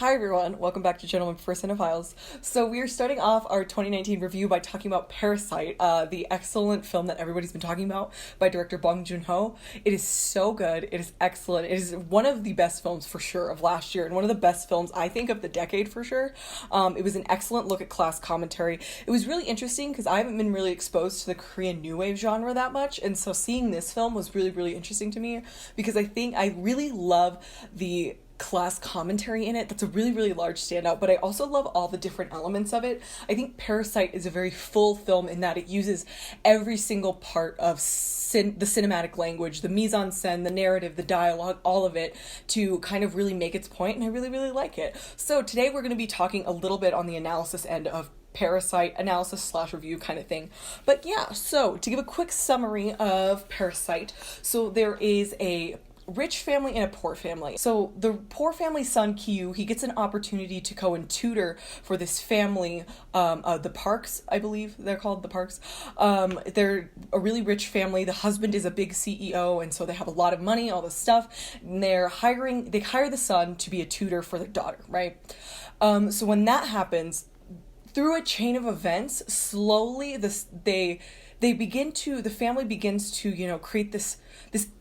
Hi everyone, welcome back to Gentlemen Prefer Cinephiles. So we are starting off our 2019 review by talking about Parasite, the excellent film that everybody's been talking about by director Bong Joon-ho. It is so good, it is excellent, it is one of the best films for sure of last year, and one of the best films I think of the decade for sure. It was an excellent look at class commentary. It was really interesting because I haven't been really exposed to the Korean New Wave genre that much, and so seeing this film was really, really interesting to me because I think I really love the class commentary in it. That's a really, really large standout, but I also love all the different elements of it. I think Parasite is a very full film in that it uses every single part of the cinematic language, the mise-en-scène, the narrative, the dialogue, all of it to kind of really make its point, and I really, really like it. So today we're going to be talking a little bit on the analysis end of Parasite, analysis / review kind of thing. But yeah, so to give a quick summary of Parasite, so there is a rich family and a poor family. So the poor family son, Kyu, he gets an opportunity to go and tutor for this family, the Parks, I believe they're called, the Parks. They're a really rich family. The husband is a big CEO, and so they have a lot of money, all this stuff. And they hire the son to be a tutor for their daughter, right? So when that happens, through a chain of events, slowly the family begins to, create this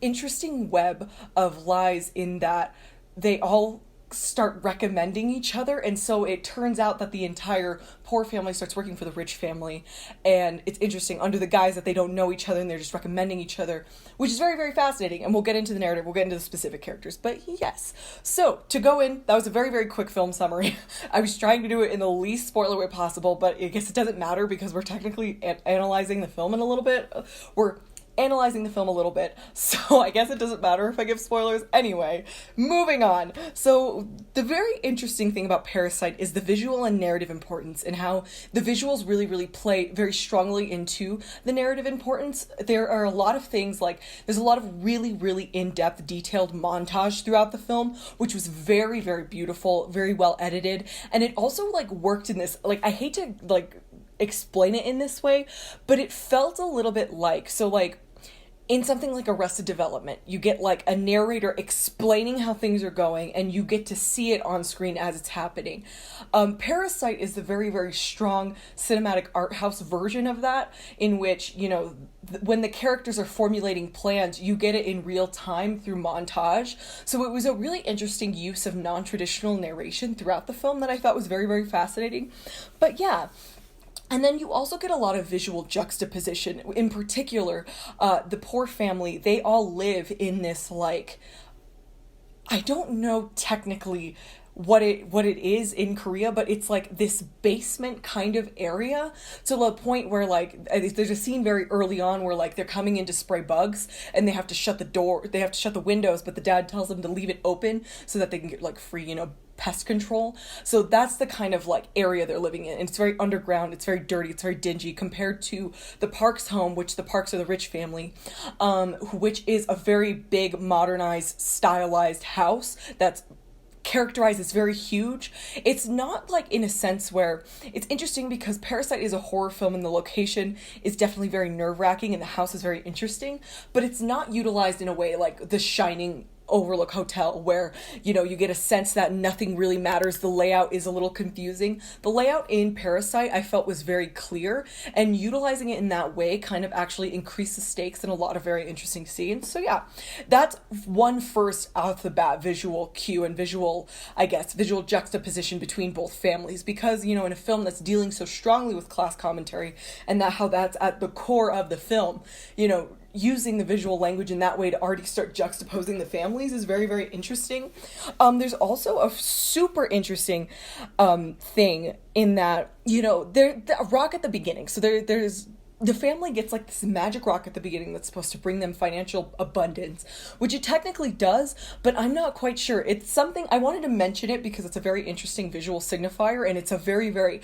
interesting web of lies in that they all start recommending each other, and so it turns out that the entire poor family starts working for the rich family, and it's interesting under the guise that they don't know each other and they're just recommending each other, which is very, very fascinating, and we'll get into the narrative, we'll get into the specific characters, but yes. So to go in, that was a very, very quick film summary. I was trying to do it in the least spoiler way possible, but I guess it doesn't matter because we're technically analyzing the film in a little bit. We're analyzing the film a little bit, so I guess it doesn't matter if I give spoilers. Anyway, moving on. So the very interesting thing about Parasite is the visual and narrative importance, and how the visuals really, really play very strongly into the narrative importance. There are a lot of things, like there's a lot of really, really in-depth, detailed montage throughout the film, which was very, very beautiful, very well edited, and it also worked in this, I hate to explain it in this way, but it felt a little bit in something like Arrested Development, you get a narrator explaining how things are going, and you get to see it on screen as it's happening. Parasite is the very, very strong cinematic art house version of that, in which, when the characters are formulating plans, you get it in real time through montage. So it was a really interesting use of non-traditional narration throughout the film that I thought was very, very fascinating. But yeah. And then you also get a lot of visual juxtaposition. In particular, the poor family, they all live in this, I don't know technically what it is in Korea, but it's this basement kind of area, to the point where there's a scene very early on where they're coming in to spray bugs, and they have to shut the windows, but the dad tells them to leave it open so that they can get free, pest control. So that's the kind of area they're living in, and it's very underground, it's very dirty, it's very dingy compared to the Parks home, which the Parks are the rich family, which is a very big, modernized, stylized house that's characterized as very huge. It's not in a sense where it's interesting because Parasite is a horror film and the location is definitely very nerve-wracking and the house is very interesting, but it's not utilized in a way like The Shining Overlook Hotel, where you get a sense that nothing really matters. The layout is a little confusing. The layout in Parasite I felt was very clear, and utilizing it in that way kind of actually increased the stakes in a lot of very interesting scenes. So yeah, that's one first off the bat visual cue and visual juxtaposition between both families, because in a film that's dealing so strongly with class commentary and how that's at the core of the film, using the visual language in that way to already start juxtaposing the families is very, very interesting. There's also a super interesting thing in that, there's a rock at the beginning. So there's the family gets this magic rock at the beginning that's supposed to bring them financial abundance, which it technically does, but I'm not quite sure. It's something I wanted to mention it because it's a very interesting visual signifier, and it's a very, very,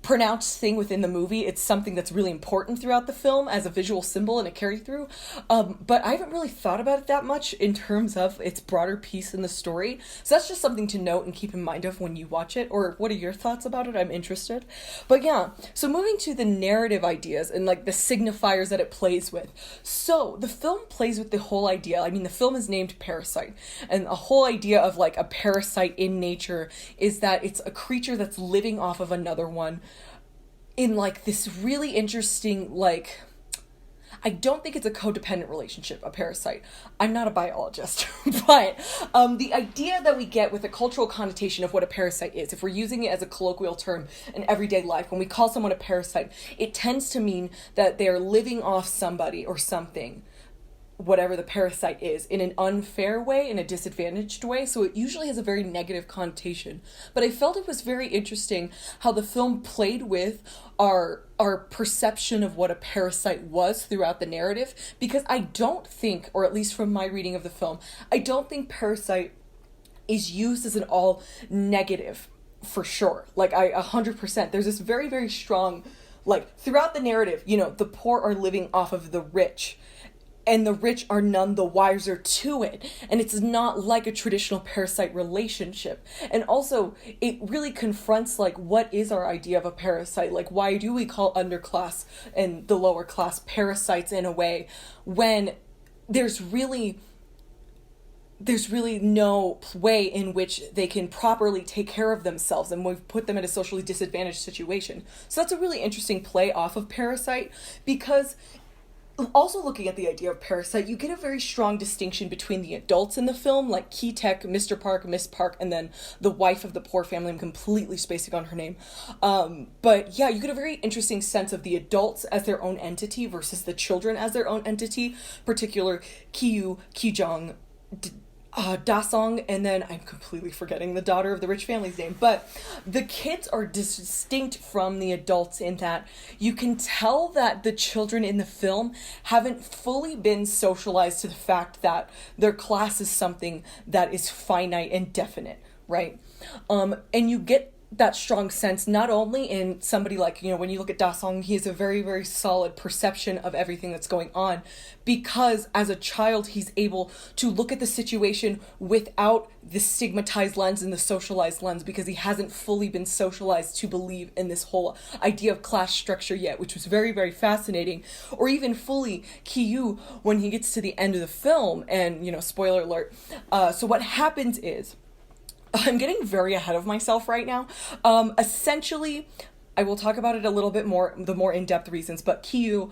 pronounced thing within the movie. It's something that's really important throughout the film as a visual symbol and a carry through. But I haven't really thought about it that much in terms of its broader piece in the story. So that's just something to note and keep in mind of when you watch it. Or what are your thoughts about it? I'm interested. But yeah, so moving to the narrative ideas and like the signifiers that it plays with. So the film plays with the whole idea. I mean, the film is named Parasite, and a whole idea of like a parasite in nature is that it's a creature that's living off of another one in like this really interesting, like, I don't think it's a codependent relationship, a parasite. I'm not a biologist, but the idea that we get with the cultural connotation of what a parasite is, if we're using it as a colloquial term in everyday life, when we call someone a parasite, it tends to mean that they're living off somebody or something, whatever the parasite is, in an unfair way, in a disadvantaged way. So it usually has a very negative connotation. But I felt it was very interesting how the film played with our perception of what a parasite was throughout the narrative, because I don't think, or at least from my reading of the film, I don't think parasite is used as an all negative for sure. Like 100%. There's this very, very strong, like throughout the narrative, you know, the poor are living off of the rich, and the rich are none the wiser to it. And it's not like a traditional parasite relationship. And also, it really confronts, like, what is our idea of a parasite? Like, why do we call underclass and the lower class parasites in a way when there's really no way in which they can properly take care of themselves, and we've put them in a socially disadvantaged situation. So that's a really interesting play off of Parasite, because also looking at the idea of Parasite, you get a very strong distinction between the adults in the film, like Key Tech, Mr. Park, Miss Park, and then the wife of the poor family. I'm completely spacing on her name. But yeah, you get a very interesting sense of the adults as their own entity versus the children as their own entity, particular Kiyu, Kijong, Dasong, and then I'm completely forgetting the daughter of the rich family's name, but the kids are distinct from the adults in that you can tell that the children in the film haven't fully been socialized to the fact that their class is something that is finite and definite, right? And you get that strong sense not only in somebody like, you know, when you look at Dasong, he has a very, very solid perception of everything that's going on, because as a child he's able to look at the situation without the stigmatized lens and the socialized lens, because he hasn't fully been socialized to believe in this whole idea of class structure yet, which was very, very fascinating. Or even fully Kiyu when he gets to the end of the film, and, you know, spoiler alert, so what happens is, I'm getting very ahead of myself right now. Essentially, I will talk about it a little bit more, the more in-depth reasons, but Kiyu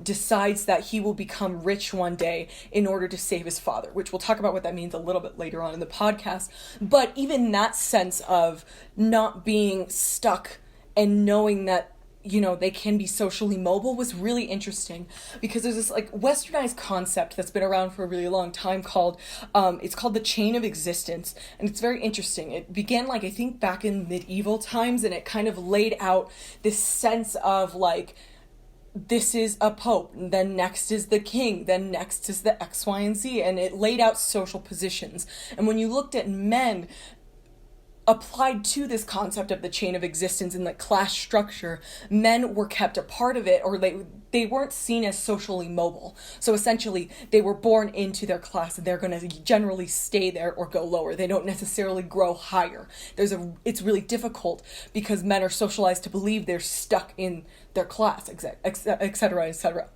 decides that he will become rich one day in order to save his father, which we'll talk about what that means a little bit later on in the podcast. But even that sense of not being stuck and knowing that, you know, they can be socially mobile was really interesting, because there's this like westernized concept that's been around for a really long time called it's called the chain of existence, and it's very interesting. It began, like, I think back in medieval times, and it kind of laid out this sense of like, this is a pope, then next is the king, then next is the X, Y, and Z, and it laid out social positions. And when you looked at men applied to this concept of the chain of existence and the class structure, men were kept a part of it, or they weren't seen as socially mobile. So essentially, they were born into their class, and they're going to generally stay there or go lower. They don't necessarily grow higher. It's really difficult because men are socialized to believe they're stuck in their class, et cetera, et cetera.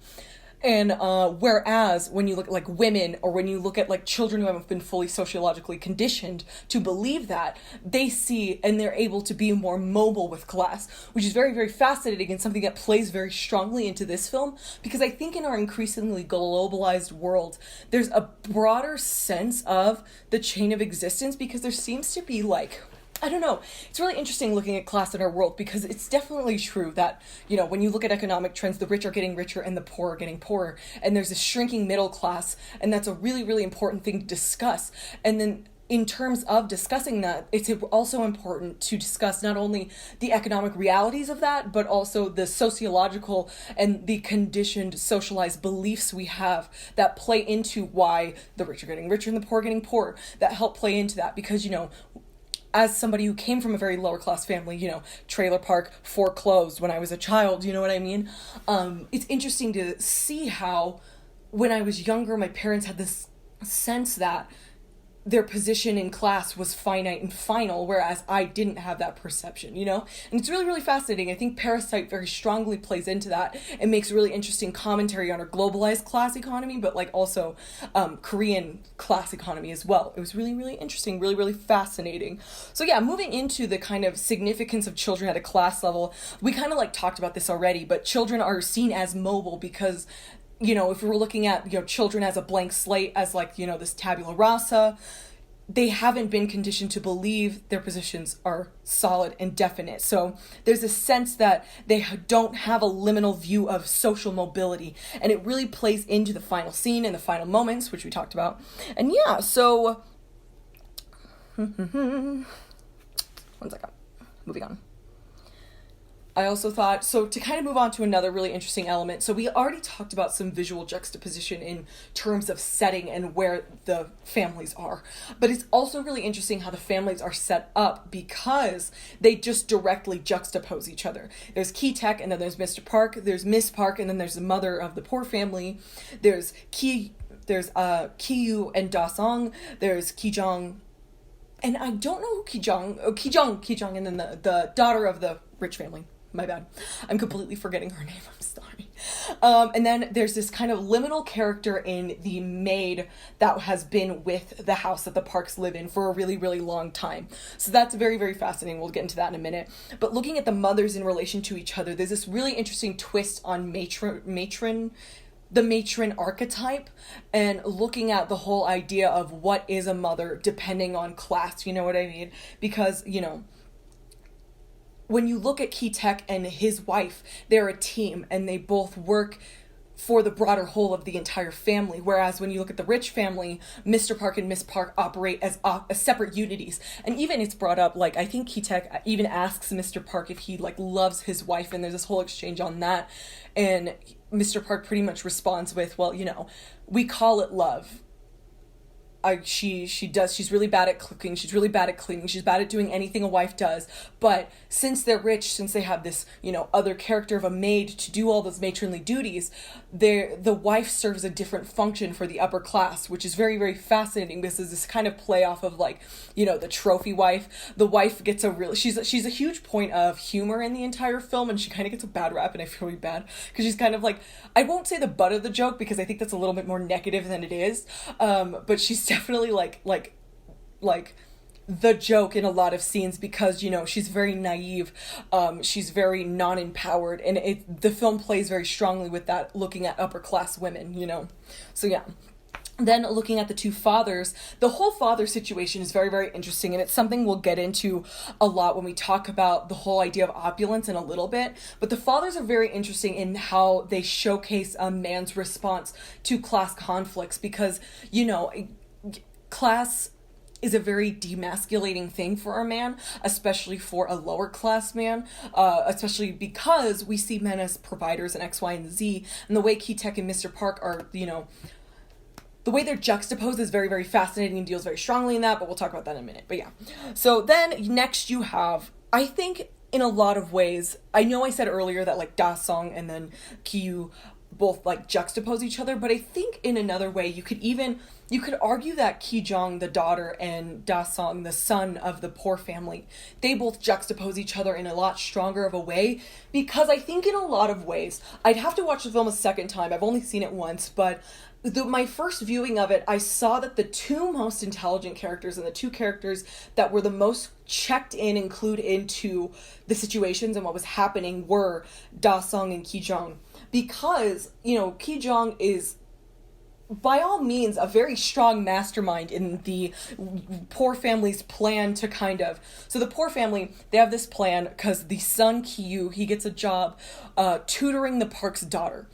And whereas when you look at like women, or when you look at like children who haven't been fully sociologically conditioned to believe that, they see and they're able to be more mobile with class, which is very, very fascinating, and something that plays very strongly into this film, because I think in our increasingly globalized world, there's a broader sense of the chain of existence, because there seems to be like, I don't know. It's really interesting looking at class in our world, because it's definitely true that, you know, when you look at economic trends, the rich are getting richer and the poor are getting poorer. And there's a shrinking middle class, and that's a really, really important thing to discuss. And then in terms of discussing that, it's also important to discuss not only the economic realities of that, but also the sociological and the conditioned socialized beliefs we have that play into why the rich are getting richer and the poor are getting poorer, that help play into that. Because, you know, as somebody who came from a very lower class family, trailer park, foreclosed when I was a child, you know what I mean? It's interesting to see how when I was younger, my parents had this sense that their position in class was finite and final, whereas I didn't have that perception, And it's really, really fascinating. I think Parasite very strongly plays into that and makes really interesting commentary on our globalized class economy, but also Korean class economy as well. It was really, really interesting, really, really fascinating. So yeah, moving into the kind of significance of children at a class level, we kind of talked about this already, but children are seen as mobile because if we're looking at, children as a blank slate, as this tabula rasa, they haven't been conditioned to believe their positions are solid and definite. So there's a sense that they don't have a liminal view of social mobility. And it really plays into the final scene and the final moments, which we talked about. And yeah, so... One second. Moving on. I also thought, so to kind of move on to another really interesting element, so we already talked about some visual juxtaposition in terms of setting and where the families are, but it's also really interesting how the families are set up because they just directly juxtapose each other. There's Ki Tek, and then there's Mr. Park, there's Miss Park, and then there's the mother of the poor family, there's Ki Yu and Da Song, there's Ki Jong, and I don't know who Ki Jong, and then the daughter of the rich family. My bad. I'm completely forgetting her name. I'm sorry. And then there's this kind of liminal character in the maid that has been with the house that the Parks live in for a really, really long time. So that's very, very fascinating. We'll get into that in a minute. But looking at the mothers in relation to each other, there's this really interesting twist on the matron archetype, and looking at the whole idea of what is a mother depending on class, you know what I mean? Because, when you look at Ki Tek and his wife, they're a team and they both work for the broader whole of the entire family. Whereas when you look at the rich family, Mr. Park and Miss Park operate as separate unities. And even it's brought up, I think Ki Tek even asks Mr. Park if he loves his wife, and there's this whole exchange on that. And Mr. Park pretty much responds with, well, we call it love. She's really bad at cooking, she's really bad at cleaning, she's bad at doing anything a wife does, but since they're rich, since they have this, other character of a maid to do all those matronly duties, the wife serves a different function for the upper class, which is very, very fascinating. This is this kind of play off of the trophy wife. The wife gets she's a huge point of humor in the entire film, and she kind of gets a bad rap, and I feel really bad, because she's kind of I won't say the butt of the joke, because I think that's a little bit more negative than it is, but she's definitely the joke in a lot of scenes, because she's very naive, she's very non-empowered, and the film plays very strongly with that, looking at upper class women, so yeah. Then looking at the two fathers, the whole father situation is very, very interesting, and it's something we'll get into a lot when we talk about the whole idea of opulence in a little bit. But the fathers are very interesting in how they showcase a man's response to class conflicts, because class is a very demasculating thing for a man, especially for a lower class man, especially because we see men as providers and X, Y, and Z, and the way Ki Tek and Mr. Park are, the way they're juxtaposed is very, very fascinating and deals very strongly in that, but we'll talk about that in a minute. But yeah. So then next you have, I think in a lot of ways, I know I said earlier that Da Song and then Ki Yu both juxtapose each other, but I think in another way you could argue that Ki Jong, the daughter, and Da Song, the son of the poor family, they both juxtapose each other in a lot stronger of a way, because I think in a lot of ways, I'd have to watch the film a second time, I've only seen it once, but my first viewing of it, I saw that the two most intelligent characters and the two characters that were the most checked in and clued into the situations and what was happening were Da Song and Ki Jong. Because, Ki Jong is, by all means, a very strong mastermind in the poor family's plan to so the poor family, they have this plan because the son, Ki Yu, he gets a job tutoring the Park's daughter.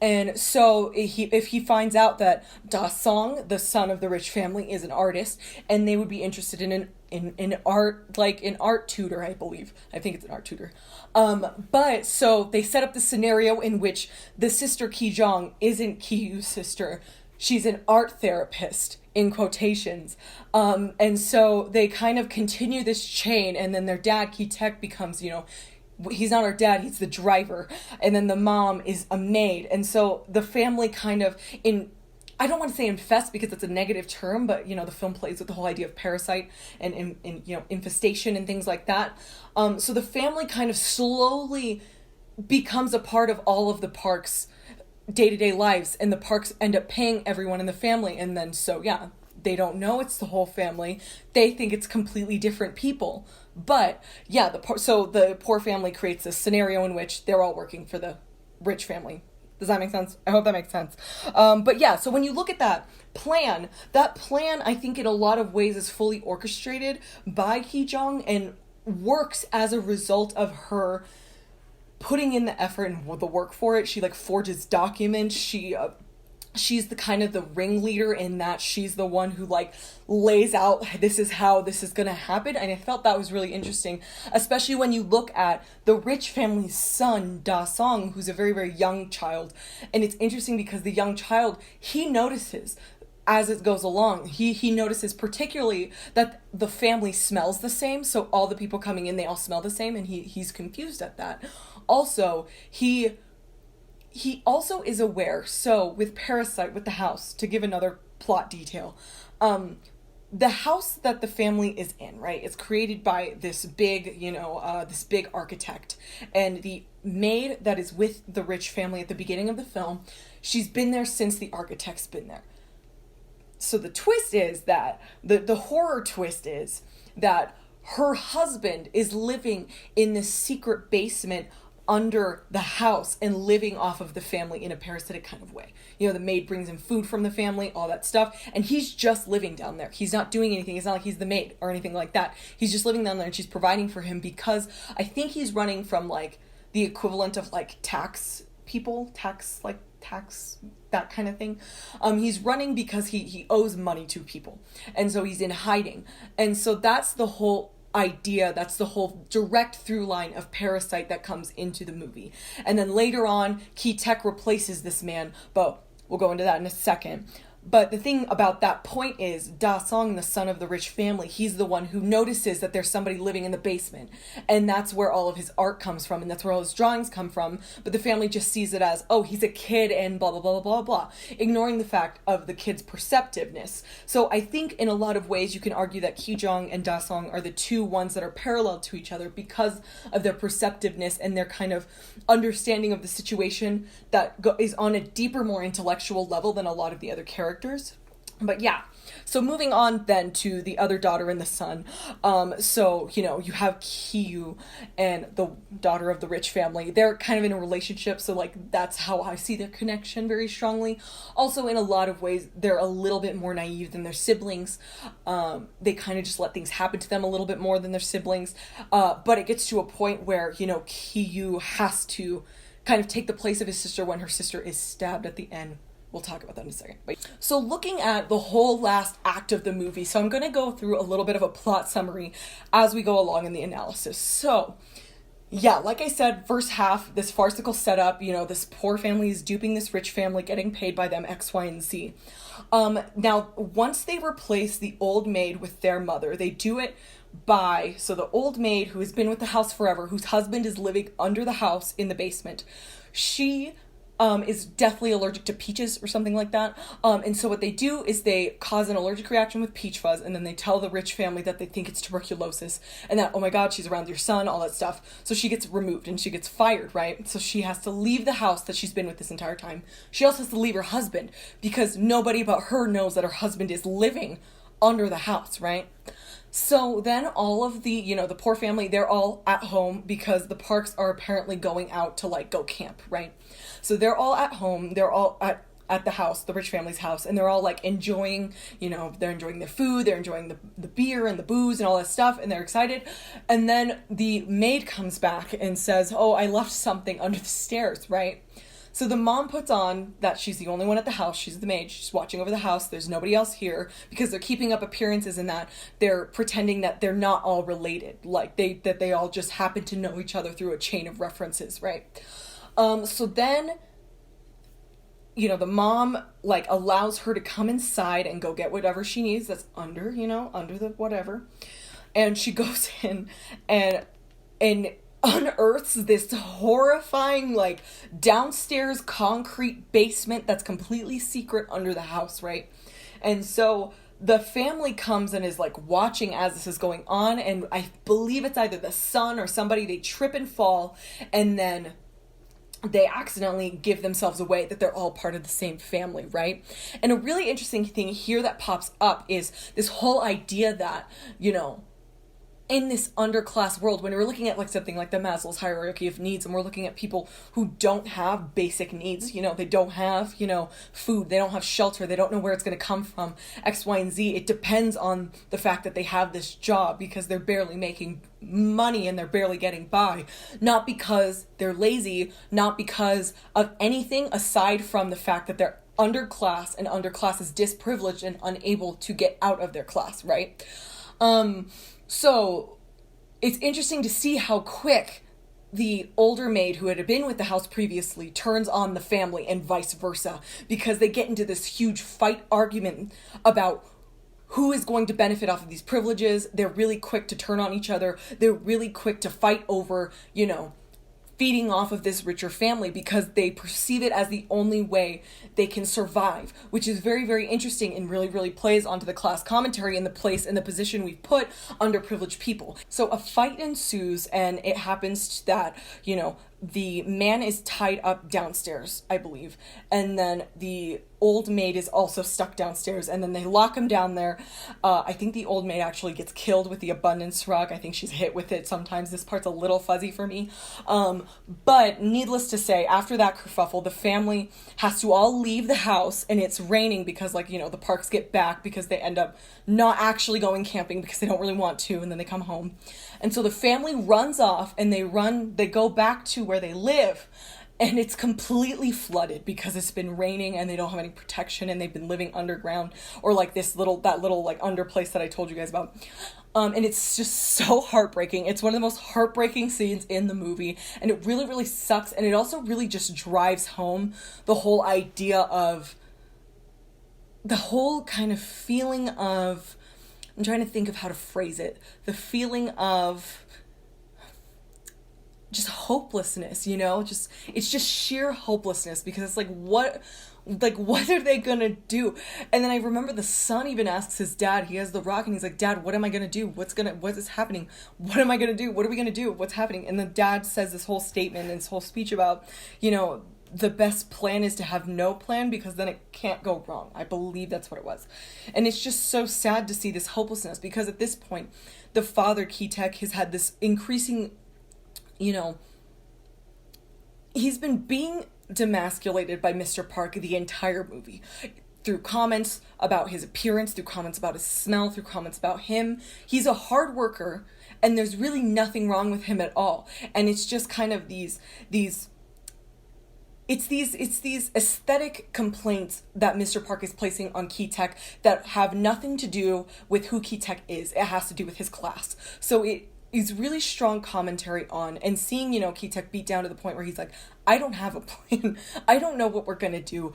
And so if he finds out that Da Song, the son of the rich family, is an artist, and they would be interested in art, an art tutor, I believe. I think it's an art tutor. But so they set up the scenario in which the sister Ki Jong isn't Ki Yu's sister. she's an art therapist, in quotations. And so they kind of continue this chain, and then their dad, Key Tech, becomes, he's not our dad, he's the driver. And then the mom is a maid. And so the family kind of, I don't want to say infest because it's a negative term, but, the film plays with the whole idea of parasite and infestation and things like that. So the family kind of slowly becomes a part of all of the park's day-to-day lives, and the parks end up paying everyone in the family. And then, they don't know it's the whole family. They think it's completely different people. But, the poor family creates this scenario in which they're all working for the rich family. Does that make sense? I hope that makes sense. So when you look at that plan, I think in a lot of ways is fully orchestrated by Ki Jong and works as a result of her putting in the effort and the work for it. She forges documents. She's the kind of the ringleader in that she's the one who lays out, this is how this is going to happen. And I felt that was really interesting, especially when you look at the rich family's son, Da Song, who's a very, very young child. And it's interesting because the young child, he notices as it goes along, he notices particularly that the family smells the same. So all the people coming in, they all smell the same. And he's confused at that. Also, he also is aware, so with Parasite, with the house, to give another plot detail, the house that the family is in, right, it's created by this big, this big architect, and the maid that is with the rich family at the beginning of the film, she's been there since the architect's been there. So the twist is that, the horror twist is that her husband is living in this secret basement under the house and living off of the family in a parasitic kind of way. The maid brings him food from the family, all that stuff, and he's just living down there. He's not doing anything. It's not like he's the maid or anything like that. He's just living down there, and she's providing for him because I think he's running from the equivalent of tax people, tax, that kind of thing. He's running because he owes money to people, and so he's in hiding. And so that's the whole idea, that's the whole direct through line of Parasite that comes into the movie. And then later on, Ki Tech replaces this man, but we'll go into that in a second. But the thing about that point is Da Song, the son of the rich family, he's the one who notices that there's somebody living in the basement. And that's where all of his art comes from, and that's where all his drawings come from. But the family just sees it as, oh, he's a kid and blah, blah, blah, blah, blah, ignoring the fact of the kid's perceptiveness. So I think in a lot of ways you can argue that Ki Jong and Da Song are the two ones that are parallel to each other because of their perceptiveness and their kind of understanding of the situation that is on a deeper, more intellectual level than a lot of the other characters. But so moving on then to the other daughter and the son. You have Kiyu and the daughter of the rich family. They're kind of in a relationship, so that's how I see their connection very strongly. Also, in a lot of ways, they're a little bit more naive than their siblings. They kind of just let things happen to them a little bit more than their siblings. But it gets to a point where, Kiyu has to kind of take the place of his sister when her sister is stabbed at the end. We'll talk about that in a second. So looking at the whole last act of the movie, so I'm going to go through a little bit of a plot summary as we go along in the analysis. So, like I said, first half, this farcical setup, this poor family is duping this rich family, getting paid by them X, Y, and Z. Now, once they replace the old maid with their mother, they do it by, so the old maid who has been with the house forever, whose husband is living under the house in the basement, she is deathly allergic to peaches or something like that. And so what they do is they cause an allergic reaction with peach fuzz, and then they tell the rich family that they think it's tuberculosis and that, oh my God, she's around your son, all that stuff. So she gets removed and she gets fired, right? So she has to leave the house that she's been with this entire time. She also has to leave her husband because nobody but her knows that her husband is living under the house, right? So then all of the, the poor family, they're all at home because the parks are apparently going out to go camp, right? So they're all at home, they're all at the house, the rich family's house, and they're all enjoying, they're enjoying their food, they're enjoying the beer and the booze and all that stuff, and they're excited. And then the maid comes back and says, oh, I left something under the stairs, right? So the mom puts on that she's the only one at the house. She's the maid. She's watching over the house. There's nobody else here because they're keeping up appearances in that they're pretending that they're not all related. That they all just happen to know each other through a chain of references, right? So then the mom like allows her to come inside and go get whatever she needs that's under, under the whatever. And she goes in and unearths this horrifying like downstairs concrete basement that's completely secret under the house, right? And so the family comes and is like watching as this is going on, and I believe it's either the son or somebody, they trip and fall, and then they accidentally give themselves away, that they're all part of the same family, right? And a really interesting thing here that pops up is this whole idea that, in this underclass world, when we're looking at like something like the Maslow's hierarchy of needs, and we're looking at people who don't have basic needs, they don't have, food, they don't have shelter, they don't know where it's going to come from, X, Y, and Z. It depends on the fact that they have this job because they're barely making money and they're barely getting by, not because they're lazy, not because of anything aside from the fact that they're underclass, and underclass is disprivileged and unable to get out of their class, right? So it's interesting to see how quick the older maid who had been with the house previously turns on the family, and vice versa, because they get into this huge fight argument about who is going to benefit off of these privileges. They're really quick to turn on each other. They're really quick to fight over, feeding off of this richer family because they perceive it as the only way they can survive, which is very, very interesting and really, really plays onto the class commentary and the place and the position we've put underprivileged people. So a fight ensues, and it happens that, the man is tied up downstairs, I believe, and then the old maid is also stuck downstairs, and then they lock him down there. I think the old maid actually gets killed with the abundance rug. I think she's hit with it sometimes. This part's a little fuzzy for me. But needless to say, after that kerfuffle, the family has to all leave the house, and it's raining because, the parks get back because they end up not actually going camping because they don't really want to, and then they come home. And so the family runs off, and they go back to where they live, and it's completely flooded because it's been raining and they don't have any protection, and they've been living underground, or like that little like under place that I told you guys about. And it's just so heartbreaking. It's one of the most heartbreaking scenes in the movie, and it really, really sucks. And it also really just drives home the whole idea of the whole kind of feeling of, I'm trying to think of how to phrase it, the feeling of just hopelessness, it's just sheer hopelessness, because it's like, what are they gonna do? And then I remember the son even asks his dad, he has the rock, and he's like, Dad, what am I gonna do? What is happening? What am I gonna do? What are we gonna do? What's happening? And the dad says this whole statement and this whole speech about, the best plan is to have no plan, because then it can't go wrong. I believe that's what it was. And it's just so sad to see this hopelessness, because at this point, the father, Keatek, has had this increasing, he's been being demasculated by Mr. Park the entire movie, through comments about his appearance, through comments about his smell, through comments about him. He's a hard worker, and there's really nothing wrong with him at all. And it's just kind of these aesthetic complaints that Mr. Park is placing on Keatek that have nothing to do with who Keatek is. It has to do with his class. So it is really strong commentary on, and seeing, Keatek beat down to the point where he's like, I don't have a plan. I don't know what we're going to do.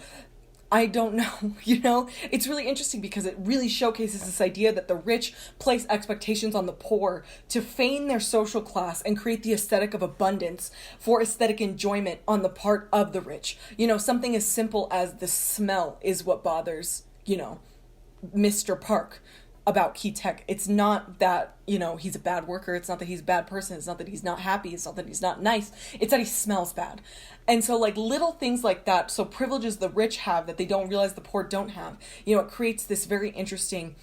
I don't know, It's really interesting because it really showcases this idea that the rich place expectations on the poor to feign their social class and create the aesthetic of abundance for aesthetic enjoyment on the part of the rich. Something as simple as the smell is what bothers, Mr. Park about Keatek. It's not that, he's a bad worker. It's not that he's a bad person. It's not that he's not happy. It's not that he's not nice. It's that he smells bad. And so little things like that, so privileges the rich have that they don't realize the poor don't have, it creates this very interesting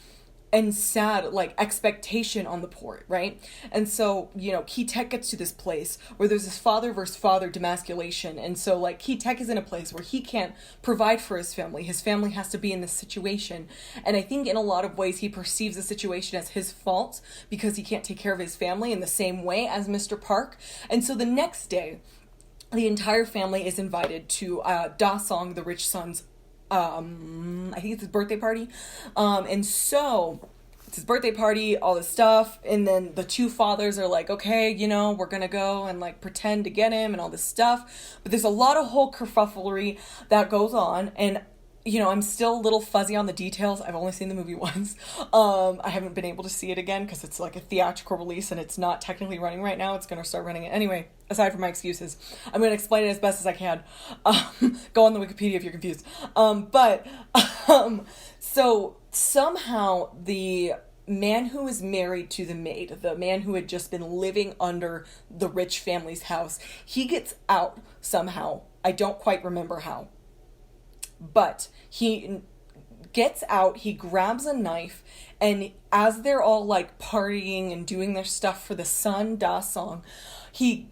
and sad expectation on the poor, right? And so, Keatek gets to this place where there's this father versus father demasculation. And so Keatek is in a place where he can't provide for his family. His family has to be in this situation. And I think in a lot of ways he perceives the situation as his fault because he can't take care of his family in the same way as Mr. Park. And so the next day, the entire family is invited to Da Song, the rich son's I think it's his birthday party. And so it's his birthday party, all this stuff, and then the two fathers are like, okay, you know, we're gonna go and like pretend to get him and all this stuff. But there's a lot of whole kerfufflery that goes on, and you know, I'm still a little fuzzy on the details. I've only seen the movie once. I haven't been able to see it again because it's like a theatrical release and it's not technically running right now. It's going to start running it. Anyway, aside from my excuses, I'm going to explain it as best as I can. Go on the Wikipedia if you're confused. So somehow the man who is married to the maid, the man who had just been living under the rich family's house, he gets out somehow. I don't quite remember how. But he gets out, he grabs a knife, and as they're all like partying and doing their stuff for the son, Da Song, he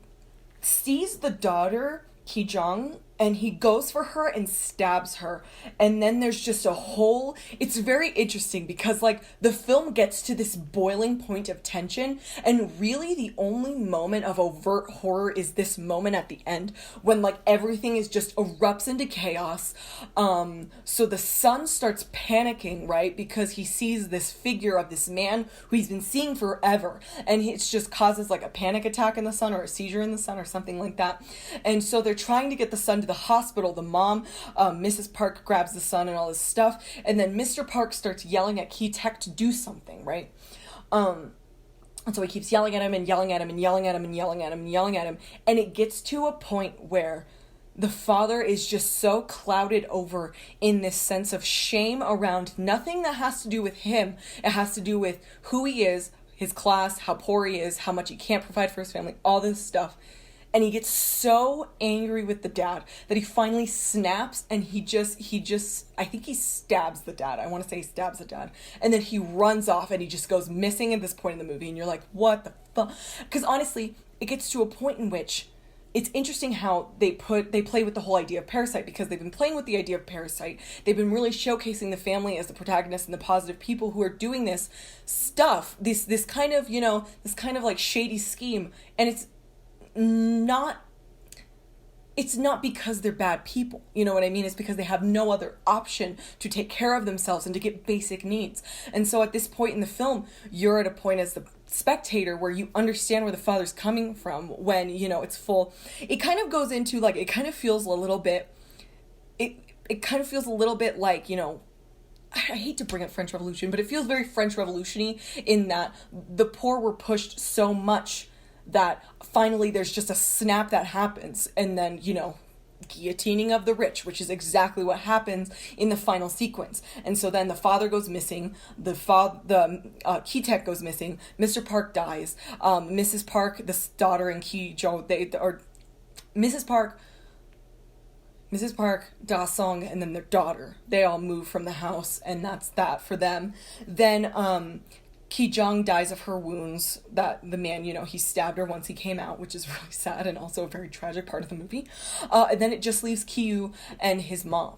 sees the daughter, Ki Jong, and he goes for her and stabs her. And then there's just a whole... It's very interesting because, like, the film gets to this boiling point of tension, and really the only moment of overt horror is this moment at the end when, like, everything is just erupts into chaos. So the son starts panicking, right? Because he sees this figure of this man who he's been seeing forever, and it just causes, like, a panic attack in the son or a seizure in the son or something like that. And so they're trying to get the son to the hospital. The mom, Mrs. Park, grabs the son and all this stuff, and then Mr. Park starts yelling at Ki Tek to do something, right? And so he keeps yelling at him and yelling at him and yelling at him and yelling at him and yelling at him, and it gets to a point where the father is just so clouded over in this sense of shame around nothing that has to do with him. It has to do with who he is, his class, how poor he is, how much he can't provide for his family, all this stuff. And he gets so angry with the dad that he finally snaps, and he just, I think he stabs the dad. I want to say he stabs the dad. And then he runs off, and he just goes missing at this point in the movie. And you're like, what the fuck? Because honestly, it gets to a point in which it's interesting how they play with the whole idea of Parasite, because they've been playing with the idea of Parasite. They've been really showcasing the family as the protagonists and the positive people who are doing this stuff, this kind of, you know, this kind of like shady scheme. And it's not because they're bad people, you know what I mean? It's because they have no other option to take care of themselves and to get basic needs. And so at this point in the film, you're at a point as the spectator where you understand where the father's coming from when, you know, it's full. It kind of goes into like, it kind of feels a little bit like, you know, I hate to bring up French Revolution, but it feels very French Revolution-y in that the poor were pushed so much that finally there's just a snap that happens, and then, you know, guillotining of the rich, which is exactly what happens in the final sequence. And so then the father goes missing, Ki Tek goes missing, Mr. Park dies, Mrs. Park, this daughter, and Ki Jo, Mrs. Park, Da Song, and then their daughter, they all move from the house, and that's that for them. Then Ki Jong dies of her wounds that the man, you know, he stabbed her once he came out, which is really sad and also a very tragic part of the movie. And then it just leaves Ki and his mom.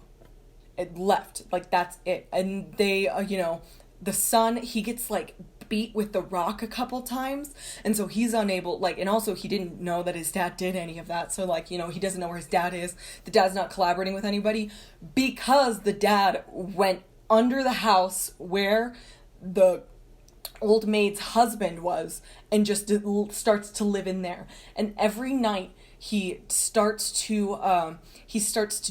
It left. Like, that's it. And they, you know, the son, he gets, like, beat with the rock a couple times, and so he's unable, like, and also he didn't know that his dad did any of that, so, like, you know, he doesn't know where his dad is. The dad's not collaborating with anybody because the dad went under the house where the old maid's husband was and just starts to live in there. And every night he starts to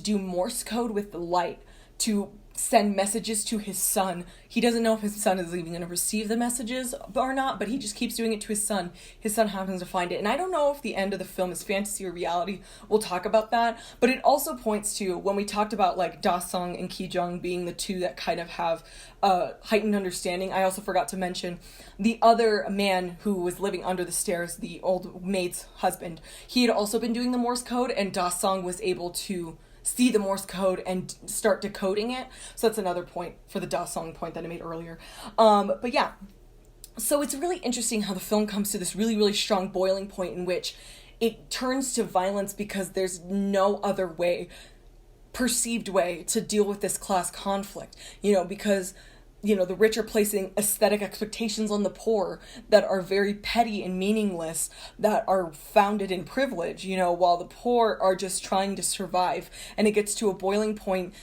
do Morse code with the light to send messages to his son. He doesn't know if his son is even going to receive the messages or not, but he just keeps doing it to his son. His son happens to find it. And I don't know if the end of the film is fantasy or reality. We'll talk about that. But it also points to, when we talked about like Da Song and Ki Jong being the two that kind of have heightened understanding, I also forgot to mention the other man who was living under the stairs, the old maid's husband. He had also been doing the Morse code, and Da Song was able to see the Morse code and start decoding it. So that's another point for the Da Song point that I made earlier. But yeah, so it's really interesting how the film comes to this really, really strong boiling point in which it turns to violence because there's no other way, perceived way, to deal with this class conflict. You know, because, you know, the rich are placing aesthetic expectations on the poor that are very petty and meaningless, that are founded in privilege, you know, while the poor are just trying to survive. And it gets to a boiling point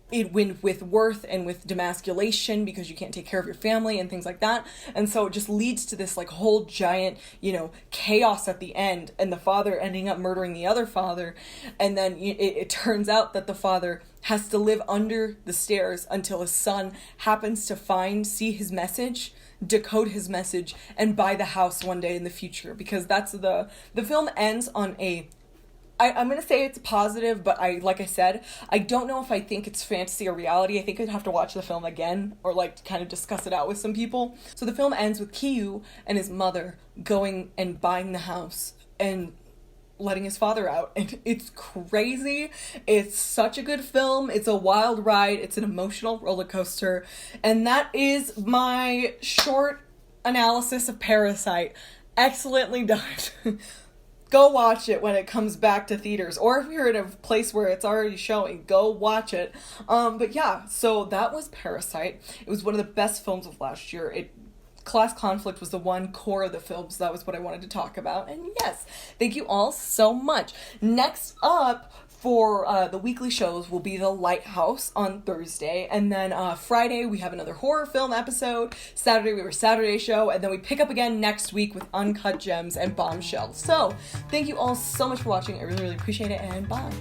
with worth and with demasculation because you can't take care of your family and things like that. And so it just leads to this like whole giant, chaos at the end, and the father ending up murdering the other father. And then it turns out that the father has to live under the stairs until his son happens to see his message, decode his message, and buy the house one day in the future. Because that's the film ends on I'm going to say it's positive, but like I said, I don't know if I think it's fantasy or reality. I think I'd have to watch the film again or like kind of discuss it out with some people. So the film ends with Kiyu and his mother going and buying the house and letting his father out. And it's crazy. It's such a good film. It's a wild ride. It's an emotional roller coaster. And that is my short analysis of Parasite. Excellently done. Go watch it when it comes back to theaters, or if you're in a place where it's already showing, go watch it. But yeah, so that was Parasite. It was one of the best films of last year. Class conflict was the one core of the film, so that was what I wanted to talk about. And yes, thank you all so much. Next up for the weekly shows will be The Lighthouse on Thursday, and then Friday we have another horror film episode. Saturday we have a Saturday show, and then we pick up again next week with Uncut Gems and Bombshell. So thank you all so much for watching. I really appreciate it, and bye.